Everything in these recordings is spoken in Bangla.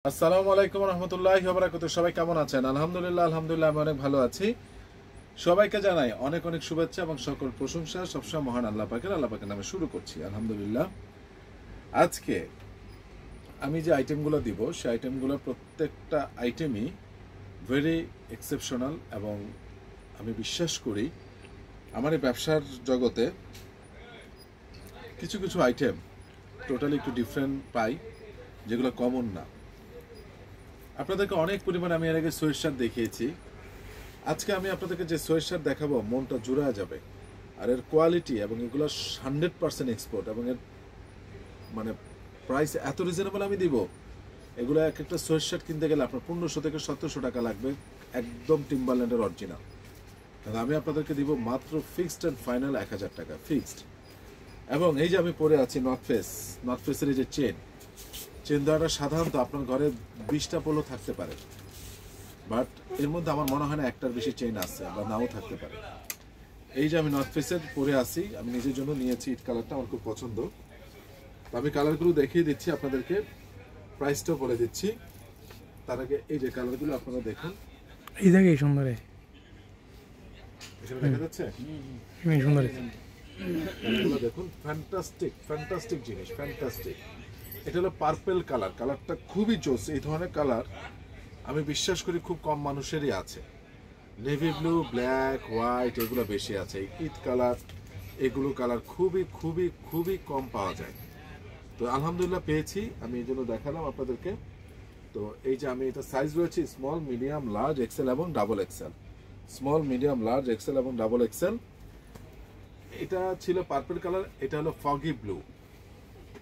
আসসালামু আলাইকুম রহমতুল্লাহি ওয়া বারাকাতুহু। সবাই কেমন আছেন? আলহামদুলিল্লাহ আমি অনেক ভালো আছি। সবাইকে জানাই অনেক অনেক শুভেচ্ছা এবং সকল প্রশংসা সবসময় মহান আল্লাহ পাকের নামে শুরু করছি। আলহামদুলিল্লাহ। আজকে আমি যে আইটেমগুলো দিব সেই আইটেমগুলো প্রত্যেকটা আইটেমই ভেরি এক্সেপশনাল এবং আমি বিশ্বাস করি আমার এই ব্যবসার জগতে কিছু কিছু আইটেম টোটালি একটু ডিফারেন্ট পাই, যেগুলো কমন না। আপনাদেরকে অনেক পরিমাণে আমি এর আগে সরিষার দেখিয়েছি। আজকে আমি আপনাদেরকে যে সরিষার দেখাবো মনটা জুড়া যাবে। আর এর কোয়ালিটি এবং এগুলো 100% এক্সপোর্ট এবং এর মানে প্রাইস এত রিজনেবল আমি দিব। এগুলো এক একটা সরিষার কিনতে গেলে আপনার 1500 থেকে 1700 টাকা লাগবে, একদম টিম্বারল্যান্ডের অরিজিনাল। আমি আপনাদেরকে দিব মাত্র ফিক্সড অ্যান্ড ফাইনাল 1000 টাকা ফিক্সড। এবং এই যে আমি পরে আছি নর্থ ফেসের এই যে চেন দেওয়াটা সাধারণত আপনার ঘরে 20টা পোলো থাকতে পারে, বাট এর মধ্যে আমার মনে হয় না একটার বেশি চেইন আছে বা নাও থাকতে পারে। এই যে আমি নর্থ ফেসের পরে আসি, আমি নিজের জন্য নিয়েছি। ইট কালারটা আমার খুব পছন্দ। আমি কালারগুলো দেখিয়ে দিচ্ছি আপনাদেরকে, প্রাইসটাও বলে দিচ্ছি। তার আগে এই যে কালারগুলো আপনারা দেখুন, এই জায়গায় সুন্দর এখানে দেখা যাচ্ছে সুন্দর এগুলো দেখুন, ফ্যান্টাস্টিক জিনিস, ফ্যান্টাস্টিক। এটা হলো পার্পেল কালার, কালারটা খুবই জোস। এই ধরনের কালার আমি বিশ্বাস করি খুব কম মানুষেরই আছে। নেভি ব্লু, ব্ল্যাক, হোয়াইট এগুলো বেশি আছে। ইট কালার, এগুলো কালার খুবই খুবই খুবই কম পাওয়া যায়। তো আলহামদুলিল্লাহ পেয়েছি, আমি এই জন্য দেখালাম আপনাদেরকে। তো এই যে আমি এটা সাইজ রয়েছে স্মল, মিডিয়াম, লার্জ, এক্সেল এবং double XL. Small, medium, large, XL এবং ডাবল এক্সেল। এটা ছিল পার্পল কালার, এটা হলো ফগি ব্লু।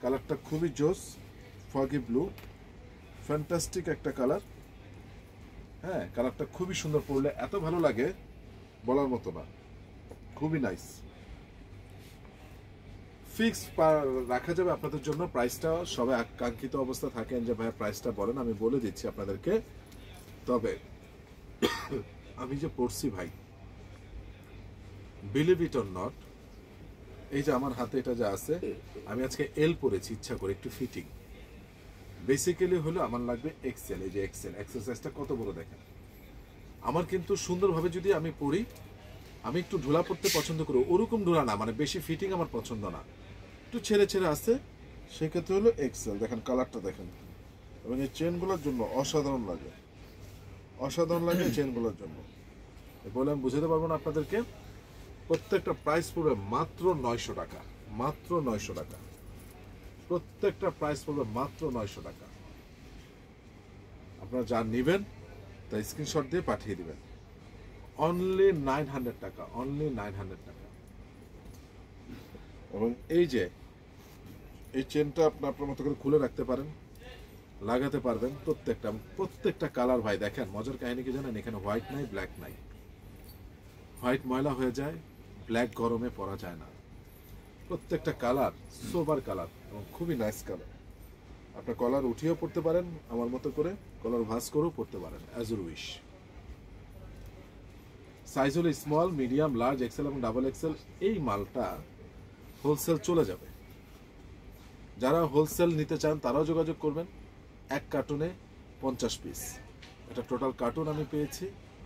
কালারটা খুবই জোস, ফগি ব্লু, ফ্যান্টাস্টিক একটা কালার। হ্যাঁ, কালারটা খুবই সুন্দর, পড়লে এত ভালো লাগে বলার মতো না, খুবই নাইস। ফিক্স রাখা যাবে আপনাদের জন্য। প্রাইসটা সবাই আকাঙ্ক্ষিত অবস্থা থাকেন যে ভাই প্রাইসটা বলেন, আমি বলে দিচ্ছি আপনাদেরকে। তবে আমি যে পড়ছি ভাই, বিলিভ ইট অর নট, এই যে আমার হাতে এটা যা আছে, আমি আজকে এল পরেছি ইচ্ছা করে, একটু ফিটিং। বেসিক্যালি হলো আমার লাগবে এক্সেল। এই যে এক্সেল এক্সারসাইজটা কত বড় দেখেন। আমার কিন্তু সুন্দরভাবে যদি আমি পড়ি, আমি একটু ঢোলা পড়তে পছন্দ করি, ওরকম ঢোলা না, মানে বেশি ফিটিং আমার পছন্দ না, একটু ছেড়ে ছেড়ে আসে, সেক্ষেত্রে হলো এক্সেল। দেখেন কালারটা দেখেন, এবং এই চেনগুলোর জন্য অসাধারণ লাগে, অসাধারণ লাগে চেনগুলোর জন্য। বলে আমি বুঝাতে পারবো না আপনাদেরকে। প্রত্যেকটা প্রাইস পড়বে মাত্র 900 টাকা, মাত্র 900 টাকা। প্রত্যেকটা প্রাইস পড়বে মাত্র 900 টাকা। আপনারা যা নেবেন তা স্ক্রিনশট দিয়ে পাঠিয়ে দিবেন। অনলি 900 টাকা, অনলি 900 টাকা। এবং এই যে এই চেনটা আপনি আপনার মতো করে খুলে রাখতে পারেন, লাগাতে পারবেন। প্রত্যেকটা কালার ভাই দেখেন, মজার কাহিনী কি জানেন, এখানে হোয়াইট নাই, ব্ল্যাক নাই। হোয়াইট ময়লা হয়ে যায়, ব্ল্যাক গরমে পরা যায় না। প্রত্যেকটা কালার সোবার কালার এবং খুবই নাইস কালার। আপনার কলার উঠিয়েও পড়তে পারেন, আমার মতো করে কলার ভাঁজ করেও পড়তে পারেন, অ্যাজ ইউর উইশ। সাইজ হলো স্মল, মিডিয়াম, লার্জ, এক্সেল এবং ডাবল এক্সেল। এই মালটা হোলসেল চলে যাবে। যারা হোলসেল নিতে চান তারাও যোগাযোগ করবেন। এক কার্টুনে 50 পিস। এটা টোটাল কার্টুন আমি পেয়েছি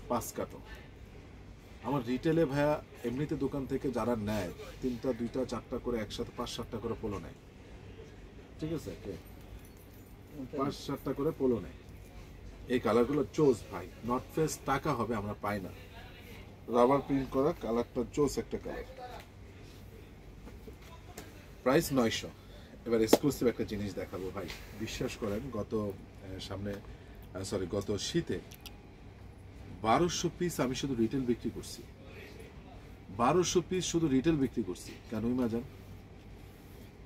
5 কার্টুন। আমার রিটেলে ভাইয়া এমনিতে দোকান থেকে যারা নেয় 3টা 2টা 4টা করে একসাথে 5-7টা করে পোলো নেয়, ঠিক আছে, 5-7টা করে পোলো নেয়। এই কালারগুলো চোজ ভাই, নর্থ ফেস টাকা হবে আমরা পাই না। রাবার প্রিন্ট করা কালারটা চোজ একটা কালার। প্রাইস 900। এবার এক্সক্লুসিভ একটা জিনিস দেখাবো ভাই, বিশ্বাস করেন। গত শীতে 1200 পিস আমি শুধু রিটেল বিক্রি করছি। 1200 পিস শুধু রিটেল বিক্রি করছি। কেন ইমাজান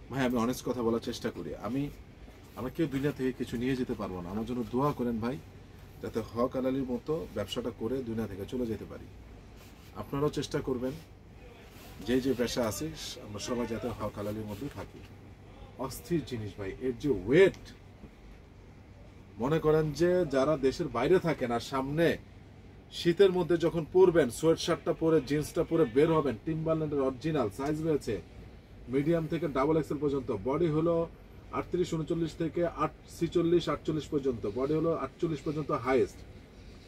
ভাই, আমি অনেস্ট কথা বলার চেষ্টা করি। আমরা কেউ দুনিয়া থেকে কিছু নিয়ে যেতে পারবো না। আমার জন্য দোয়া করেন ভাই, যাতে হক হালালির মতো ব্যবসাটা করে দুনিয়া থেকে চলে যেতে পারি। আপনারাও চেষ্টা করবেন, যে যে পেশা আছে আমরা সবাই যাতে হক হালালির মধ্যে থাকি। অস্থির জিনিস ভাই, এর যে ওয়েট, মনে করেন যে যারা দেশের বাইরে থাকেন আর সামনে শীতের মধ্যে যখন পরবেন, সোয়েট শার্টটা পরে জিন্সটা পরে বের হবেন, টিম্বারল্যান্ডের অরিজিনাল। সাইজ রয়েছে মিডিয়াম থেকে ডাবল এক্সেল পর্যন্ত। বডি হলো 38 39 থেকে 46 48 পর্যন্ত, বডি হলো 48 পর্যন্ত হাইয়েস্ট।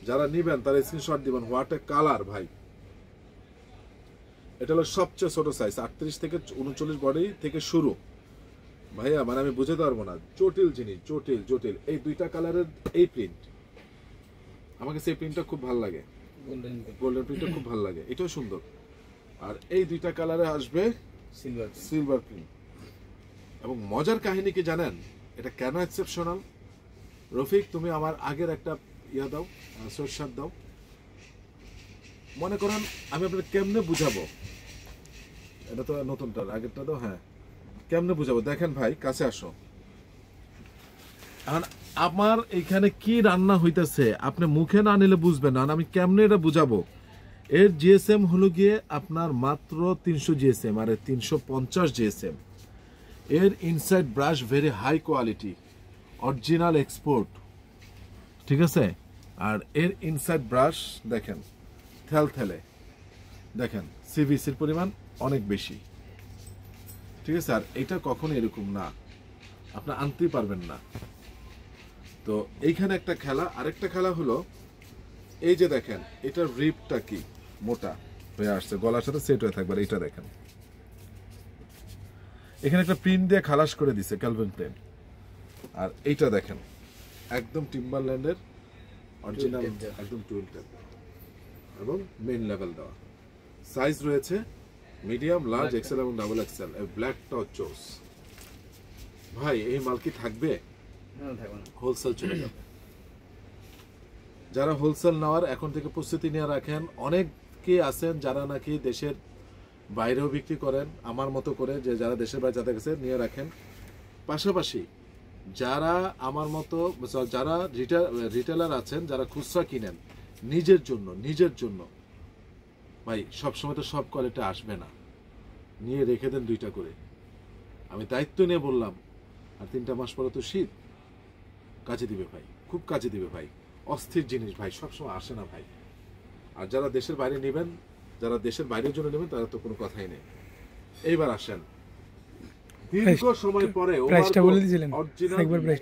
যারা নিবেন তারা স্ক্রিনশট দিবেন। হোয়াট এ কালার ভাই! এটা হলো সবচেয়ে ছোট সাইজ, 38 থেকে 39 বডি থেকে শুরু ভাইয়া, মানে আমি বুঝাতে পারবো না, জটিল জিনিস, জটিল জটিল। এই দুইটা কালারের এই প্রিন্ট, আমাকে সেই প্রিন্টটা খুব ভালো লাগে, গোল্ডেন প্রিন্টটা খুব ভালো লাগে, এটাও সুন্দর। আর এই দুইটা কালারে আসবে সিলভার প্রিন্ট। এবং মজার কাহিনী কি জানেন এটা কেন এক্সেপশনাল? রফিক, তুমি আমার আগের একটা ইয়া দাও, সরষার দাও। মনে করেন আমি আপনাদের কেমনে বুঝাবো, এটা তো নতুনটার, আগেরটা দাও। হ্যাঁ, কেমনে বুঝাবো দেখেন ভাই, কাছে আসো। এখন আমার এইখানে কি রান্না হইতেছে আপনি মুখে না নিলে বুঝবেন না, আমি কেমনে এটা বুঝাবো। এর জিএসএম হলো গিয়ে আপনার মাত্র 300 জিএসএম, আর 350 জিএসএম। এর inside brush very high quality, original export, ঠিক আছে। আর এর ইনসাইড ব্রাশ দেখেন থেলথেলে, দেখেন সিভিসির পরিমাণ অনেক বেশি, ঠিক আছে। আর এটা কখনো এরকম না, আপনি আনতেই পারবেন না। তো এইখানে একটা খেলা, আরেকটা খেলা হলো এই যে দেখেন এটার রিপটা কি মোটা হয়ে আসছে, গলার সাথে সেট হয়ে থাকবে। এইটা দেখেন এখানে একটা প্রিন্ট দিয়ে খালাস করে দিছে ক্যালভিন ক্লেইন। আর এইটা দেখেন একদম টিম্বারল্যান্ডের অরিজিনাল, একদম টুয়েলভ এবং মেইন লেভেল দেওয়া। সাইজ রয়েছে মিডিয়াম, লার্জ, এক্সেল এবং ডাবল এক্সেল। ব্ল্যাক টচ জোস ভাই, এই মাল কি থাকবে? হোলসেল চলে যাবে। যারা হোলসেল নেওয়ার এখন থেকে প্রস্তুতি নিয়ে রাখেন। অনেকে আছেন যারা নাকি দেশের বাইরেও বিক্রি করেন, আমার মতো করে, যে যারা দেশের বাইরে যাদের কাছে নিয়ে রাখেন। পাশাপাশি যারা আমার মতো, যারা রিটেলার আছেন, যারা খুচরা কিনেন নিজের জন্য ভাই, সবসময় তো সব কোয়ালিটি আসবে না, নিয়ে রেখে দেন 2টা করে। আমি দায়িত্ব নিয়ে বললাম, আর 3টা মাস পরে তো শীত, কাজে দিবে ভাই, খুব কাজে দিবে ভাই। অস্থির জিনিস ভাই, সবসময় আসে না ভাই। আর যারা দেশের বাইরে নেবেন, যারা দেশের বাইরের জন্য নেবেন, তারা তো কোনো কথাই নেই। এইবার আসেন, দীর্ঘ সময় পরে প্রাইসটা বলে দিয়েছিলেন একবার, প্রাইস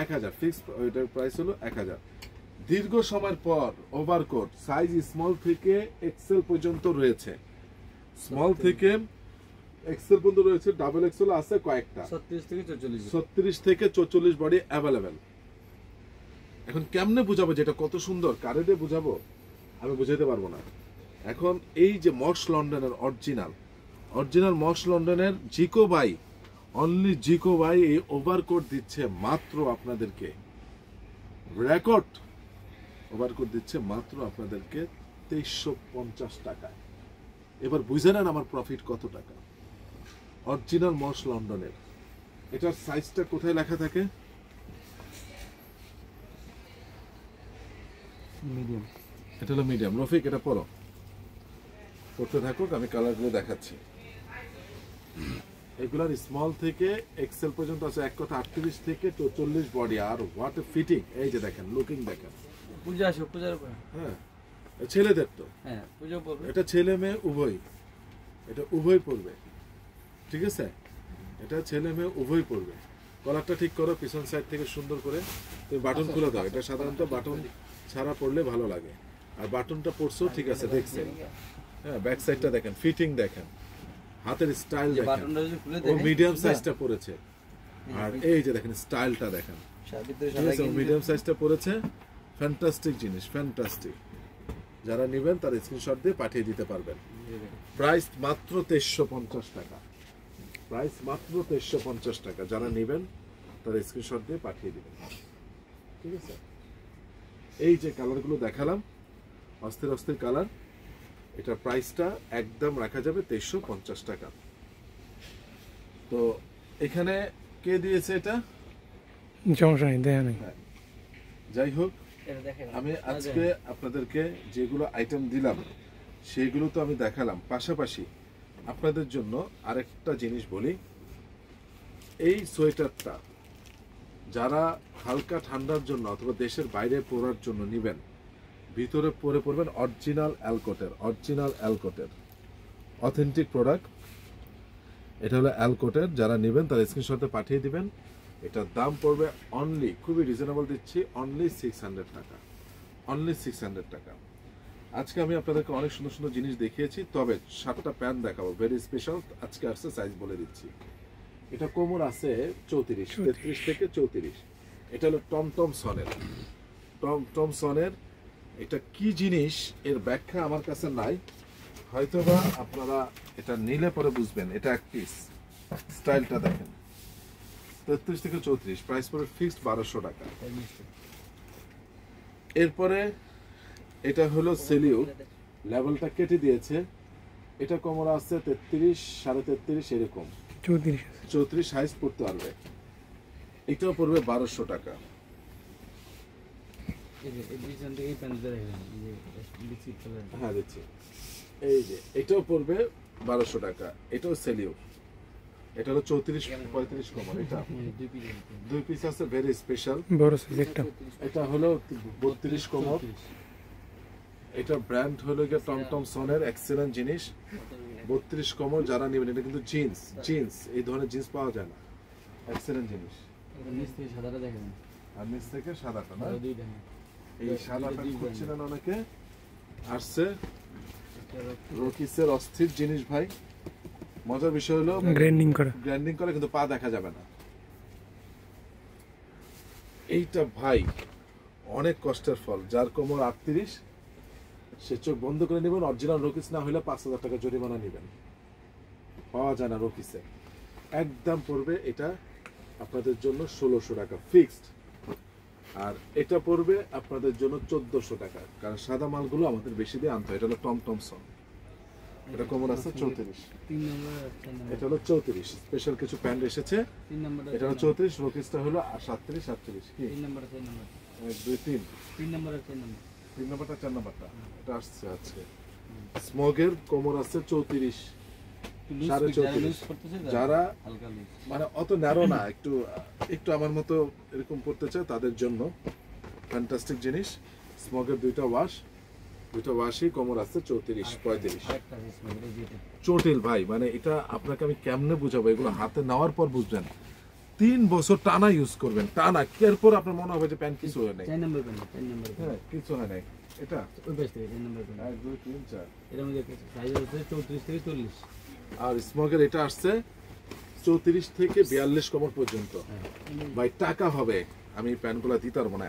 1000 ফিক্স, ওইটার প্রাইস হলো 1000। দীর্ঘ সময়ের পর ওভারকোট সাইজ স্মল থেকে এক্সেল পর্যন্ত রয়েছে, স্মল থেকে এক্সেল পর্যন্ত রয়েছে, ডাবল এক্সেল আছে কয়েকটা, 36 থেকে 44 বডি অ্যাভেলেবেল। এখন কেমনে বুঝাবো যেটা কত সুন্দর, কারে দিয়ে বুঝাবো আমি বুঝাইতে পারবো না। এখন এই যে মর্স লন্ডনের অরিজিনাল মর্স লন্ডনের জিকো বাই, অনলি জিকো বাই এই ওভারকোট দিচ্ছে মাত্র আপনাদেরকে, রেকর্ড ওভারকোট দিচ্ছে মাত্র আপনাদেরকে 2350 টাকায়। এবার বুঝে নেন আমার প্রফিট কত টাকা। অরিজিনাল মর্স লন্ডনের, এটার সাইজটা কোথায় লেখা থাকে? মিডিয়াম, এটা হলো মিডিয়াম। রফিক এটা পড়ো, পড়তে থাকুক, আমি কালারগুলো দেখাচ্ছি। এগুলার স্মল থেকে এক্সেল পর্যন্ত আছে, এক কথা 38 থেকে 44 বডি। আর হোয়াট এ ফিটিং, এই যে দেখেন, লুকিং দেখেন। হ্যাঁ, ছেলেদের তো, এটা ছেলে মেয়ে উভয়, এটা উভয় পড়বে, ঠিক আছে। এটা ছেলে মেয়ে উভয় পড়বে। কলারটা ঠিক করো, পিছন সাইড থেকে সুন্দর করে তুমি বাটন খুলে দাও। এটা সাধারণত বাটন ছাড়া পড়লে ভালো লাগে, আর বাটনটা পড়ছো ঠিক আছে, দেখছেন। হ্যাঁ, ব্যাক সাইডটা দেখেন, ফিটিং দেখেন, হাতের স্টাইল দেখেন, ও মিডিয়াম সাইজটা পড়েছে। আর এই যে দেখেন স্টাইলটা দেখেন, মিডিয়াম সাইজটা পড়েছে। ফ্যান্টাস্টিক জিনিস, ফ্যান্টাস্টিক। যারা নেবেন তার স্ক্রিনশট দিয়ে পাঠিয়ে দিতে পারবেন। প্রাইস মাত্র 2350 টাকা, প্রাইস মাত্র 2350 টাকা। যারা নেবেন তার স্ক্রিনশট দিয়ে পাঠিয়ে দিবেন, ঠিক আছে। এই যে কালারগুলো দেখালাম, অস্থির অস্থির কালার, এটার প্রাইসটা একদম রাখা যাবে 2350 টাকা। তো এখানে কে দিয়েছে এটা? সমস্যা নেই, দেখা নেই। যাই হোক, আমি আজকে আপনাদেরকে যেগুলো আইটেম দিলাম সেগুলো তো আমি দেখালাম। পাশাপাশি আপনাদের জন্য আরেকটা জিনিস বলি, এই সোয়েটারটা যারা হালকা ঠান্ডার জন্য অথবা দেশের বাইরে পরার জন্য নেবেন, ভিতরে পরে পরবেন অরিজিনাল অ্যালকোটের অথেন্টিক প্রোডাক্ট। এটা হলো অ্যালকোটের। যারা নেবেন তার স্ক্রিনশটে পাঠিয়ে দিবেন, এটার দাম পড়বে অনলি, খুবই রিজনেবল দিচ্ছি, অনলি 600 টাকা, অনলি 600 টাকা। আজকে আমি আপনাদেরকে অনেক সুন্দর সুন্দর জিনিস দেখিয়েছি, তবে 7টা প্যান্ট দেখাবো ভেরি স্পেশাল। আজকে আসছে সাইজ বলে দিচ্ছি। এটা কোমর আছে 34, 33 থেকে 34। এটা হলো টমটম সনের, টমটম সনের। এটা কি জিনিস এর ব্যাখ্যা আমার কাছে নাই, হয়তোবা আপনারা এটা নিলে পরে বুঝবেন। এটা এক পিস, স্টাইলটা দেখেন, 33 থেকে 34, প্রাইস পড়ে ফিক্সড 1200 টাকা। এরপরে এটা হলো সেলিউট, লেভেলটা কেটে দিয়েছে। এটা কোমর আছে 33, 33.5 এরকম, 34 সাইজ পড়তে পারবে। এটাও পড়বে 1200 টাকা। হ্যাঁ দিচ্ছি, এই যে এটাও পড়বে 1200 টাকা। এটাও সেলিউট, এটা হলো 34, 35 কোমর। এটা দুই পিস আছে, ভেরি স্পেশাল, বড় সাইজ একটা। এটা হলো 32 কোমর। এটা ব্র্যান্ড হলো গিয়ে টমটম সনের, এক্সেলেন্ট জিনিস, 32 কোমর। যারা নেবেন, এটা কিন্তু জিন্স, জিন্স এই ধরনের জিন্স পাওয়া যায় না, এক্সেলেন্ট জিনিস। আর নিচ থেকে সাদাটা না, এই সাদাটা খুঁজছিলেন অনেকে, আসছে রকিসের অস্থির জিনিস ভাই। মজার বিষয় হলো গ্র্যান্ডিং করা, গ্র্যান্ডিং করে কিন্তু পা দেখা যাবে না। এইটা ভাই অনেক কষ্টের ফল। যার কোমর 38 সে চোখ বন্ধ করে নেবেন, অরিজিনাল রকিস না হলে 5000 টাকা জরিমানা নেবেন, পাওয়া যায় না রকিসে। একদম পড়বে এটা আপনাদের জন্য 1600 টাকা ফিক্সড, আর এটা পড়বে আপনাদের জন্য 1400 টাকা, কারণ সাদা মালগুলো আমাদের বেশি দিয়ে আনতে হয়। এটা হলো টমটমসন, এটা কোমর আছে 34, এটা হলো 34। স্পেশাল কিছু প্যান্ট এসেছে, এটা হলো 34, রকিসটা হলো 37, 47 কি 1 2 3 3 নাম্বারটা 4 নাম্বারটা এটা আসছে আজকে। স্মগের কোমর আছে 34, 34.5। যারা মানে অত ন্যারো না, একটু একটু আমার মতো এরকম করতে চায় তাদের জন্য ফ্যান্টাস্টিক জিনিস। স্মগের দুইটা ওয়াশই, কোমর আছে 34, 35। চটিল ভাই, মানে এটা আপনাকে আমি কেমনে বুঝাবো, এগুলো হাতে নেওয়ার পর বুঝবেন। 3 বছর টানা ইউজ করবেন, টানা, এরপর আপনার মনে হবে যে প্যান্ট কিছু হয় নাই, হ্যাঁ কিছু হয় নাই। এটা 1 2 3 4, আর স্মগের এটা আসছে 34 থেকে 42 কোমর পর্যন্ত। ভাই টাকা হবে, আমি প্যান্টগুলো দিতে পারবো না,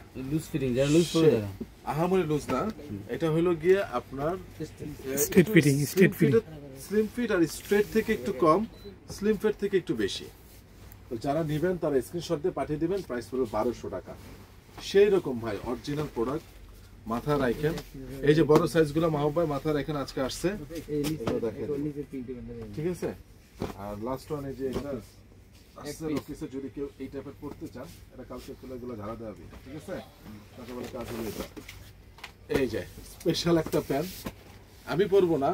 আহামরি লুজ না। এটা হলো গিয়ে আপনার স্ট্রেট ফিটিং, স্লিম ফিট, আর স্ট্রেট থেকে একটু কম, স্লিম ফিট থেকে একটু বেশি। তো যারা নেবেন তারা স্ক্রিনশট দিয়ে পাঠিয়ে দিবেন, প্রাইস পড়বে 1200 টাকা। সেই রকম ভাই অরিজিনাল প্রোডাক্ট, মাথা রাখেন। এই যে বড় সাইজগুলো মাহবুব ভাই মাথা রাখেন, আজকে আসছে, দেখেন ঠিক আছে। আর লাস্ট ওয়ান এই যে এটা আসছে রকিসে, যদি কেউ এই টাইপের পড়তে চান, এটা কালকে এগুলো ঝাড়া দেওয়া হবে, ঠিক আছে। তাকে বলে কাজ হলো এটা। এই যে স্পেশাল একটা প্যান্ট, আমি পরবো না,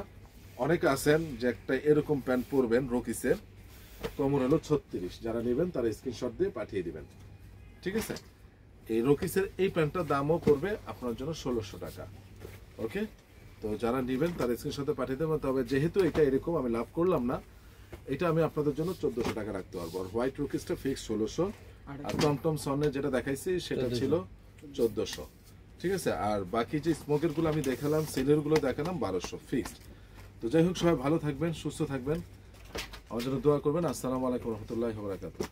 অনেকে আছেন যে একটা এরকম প্যান্ট পরবেন রকিসের, কোমর হলো 36। যারা নেবেন তারা স্ক্রিনশট দিয়ে পাঠিয়ে দিবেন, ঠিক আছে। এই রকিসের এই প্যান্টটার দামও পড়বে আপনার জন্য 1600 টাকা, ওকে। তো যারা নেবেন তারা স্ক্রিনশটে পাঠিয়ে দেবেন। তবে যেহেতু এটা এরকম আমি লাভ করলাম না, এটা আমি আপনাদের জন্য 1400 টাকা রাখতে পারবো। আর হোয়াইট রকিসটা ফিক্স 1600, আর টমটম সনের যেটা দেখাইছি সেটা ছিল 1400, ঠিক আছে। আর বাকি যে স্মোকের গুলো আমি দেখালাম, সেলের গুলো দেখালাম 1200 ফিক্সড। তো যাই হোক, সবাই ভালো থাকবেন, সুস্থ থাকবেন, আমার জন্য দোয়া করবেন। আসসালামু আলাইকুম রহমতুল্লাহি ওয়া বারাকাতুহু।